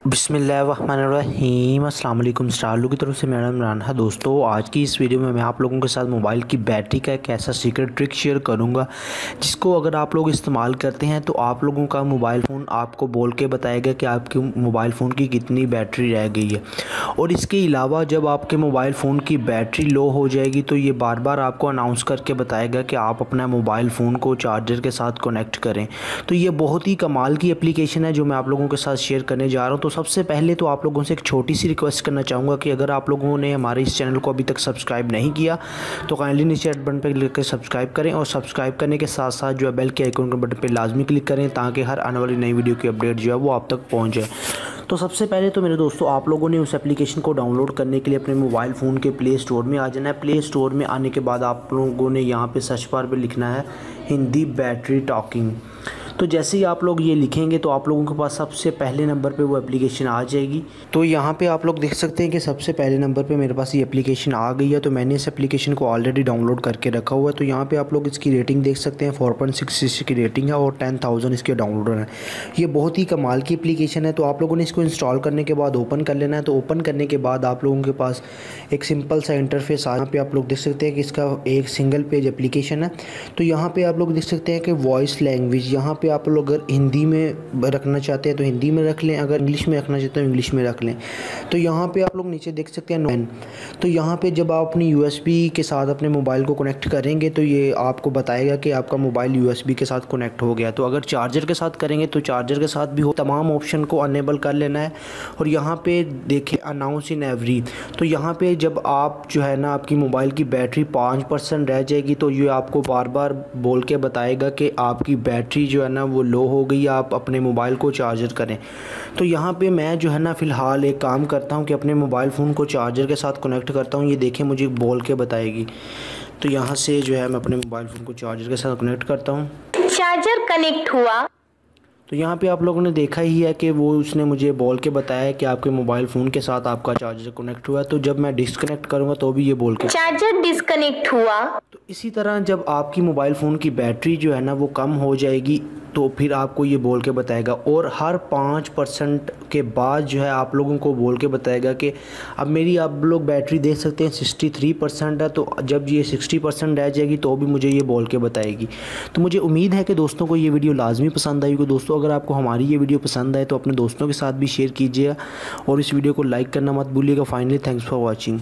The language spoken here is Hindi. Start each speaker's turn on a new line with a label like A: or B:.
A: बिस्मिल्लाहिर्रहमानिर्रहीम अस्सलाम वालेकुम स्टार की तरफ से मेरा इमरान है। दोस्तों आज की इस वीडियो में मैं आप लोगों के साथ मोबाइल की बैटरी का एक ऐसा सीक्रेट ट्रिक शेयर करूंगा जिसको अगर आप लोग इस्तेमाल करते हैं तो आप लोगों का मोबाइल फ़ोन आपको बोल के बताएगा कि आपके मोबाइल फ़ोन की कितनी बैटरी रह गई है। और इसके अलावा जब आपके मोबाइल फ़ोन की बैटरी लो हो जाएगी तो ये बार बार आपको अनाउंस करके बताएगा कि आप अपना मोबाइल फ़ोन को चार्जर के साथ कनेक्ट करें। तो ये बहुत ही कमाल की एप्लीकेशन है जो मैं आप लोगों के साथ शेयर करने जा रहा हूँ। तो सबसे पहले तो आप लोगों से एक छोटी सी रिक्वेस्ट करना चाहूँगा कि अगर आप लोगों ने हमारे इस चैनल को अभी तक सब्सक्राइब नहीं किया तो काइंडली नीचे रेड बटन पर क्लिक कर सब्सक्राइब करें और सब्सक्राइब करने के साथ साथ जो है बेल के आइकन के बटन पर लाजमी क्लिक करें ताकि हर आने वाली नई वीडियो की अपडेट जो है वो आप तक पहुँच जाए। तो सबसे पहले तो मेरे दोस्तों आप लोगों ने उस एप्लीकेशन को डाउनलोड करने के लिए अपने मोबाइल फ़ोन के प्ले स्टोर में आ जाना है। प्ले स्टोर में आने के बाद आप लोगों ने यहाँ पे सर्च बार पे लिखना है हिंदी बैटरी टॉकिंग। तो जैसे ही आप लोग ये लिखेंगे तो आप लोगों के पास सबसे पहले नंबर पे वो एप्लीकेशन आ जाएगी। तो यहाँ पे आप लोग देख सकते हैं कि सबसे पहले नंबर पे मेरे पास ये एप्लीकेशन आ गई है। तो मैंने इस एप्लीकेशन को ऑलरेडी डाउनलोड करके रखा हुआ है। तो यहाँ पे आप लोग इसकी रेटिंग देख सकते हैं 4.6 की रेटिंग है और 10,000 इसके डाउनलोडर हैं। ये बहुत ही कमाल की एप्लीकेशन है। तो आप लोगों ने इसको इंस्टॉल करने के बाद ओपन कर लेना है। तो ओपन करने के बाद आप लोगों के पास एक सिंपल सा इंटरफेस यहाँ पे आप लोग देख सकते हैं कि इसका एक सिंगल पेज एप्लीकेशन है। तो यहाँ पे आप लोग देख सकते हैं कि वॉइस लैंग्वेज, यहाँ पे आप लोग अगर हिंदी में रखना चाहते हैं तो हिंदी में रख लें, अगर इंग्लिश में रखना चाहते हैं तो इंग्लिश में रख लें। तो यहाँ पे आप लोग नीचे देख सकते हैं नोन। तो यहाँ पे जब आप अपनी यूएसबी के साथ अपने मोबाइल को कनेक्ट करेंगे तो ये आपको बताएगा कि आपका मोबाइल यूएसबी के साथ कनेक्ट हो गया। तो अगर चार्जर के साथ करेंगे तो चार्जर के साथ भी हो, तमाम ऑप्शन को अनेबल कर लेना है। और यहाँ पे देखें अनाउंस इन एवरी, तो यहाँ पे जब आप जो है ना आपकी मोबाइल की बैटरी 5% रह जाएगी तो ये आपको बार बार बोल के बताएगा कि आपकी बैटरी जो है ना वो लो हो गई, आप अपने मोबाइल को चार्जर करें। तो यहाँ पे मैं जो है ना फ़िलहाल एक काम करता हूँ कि अपने मोबाइल फ़ोन को चार्जर के साथ कनेक्ट करता हूँ। ये देखें मुझे बोल के बताएगी। तो यहाँ से जो है मैं अपने मोबाइल फ़ोन को चार्जर के साथ कनेक्ट करता हूँ।
B: चार्जर कनेक्ट हुआ।
A: तो यहाँ पे आप लोगों ने देखा ही है कि वो उसने मुझे बोल के बताया कि आपके मोबाइल फ़ोन के साथ आपका चार्जर कनेक्ट हुआ। तो जब मैं डिस्कनेक्ट करूँगा तो भी ये बोल के
B: चार्जर डिस्कनेक्ट हुआ।
A: तो इसी तरह जब आपकी मोबाइल फ़ोन की बैटरी जो है ना वो कम हो जाएगी तो फिर आपको ये बोल के बताएगा। और हर 5% के बाद जो है आप लोगों को बोल के बताएगा कि अब मेरी आप लोग बैटरी देख सकते हैं 63% है। तो जब ये 60% रह जाएगी तो भी मुझे ये बोल के बताएगी। तो मुझे उम्मीद है कि दोस्तों को ये वीडियो लाजमी पसंद आई होगी। दोस्तों अगर आपको हमारी ये वीडियो पसंद आए तो अपने दोस्तों के साथ भी शेयर कीजिएगा और इस वीडियो को लाइक करना मत भूलिएगा। Finally thanks for watching.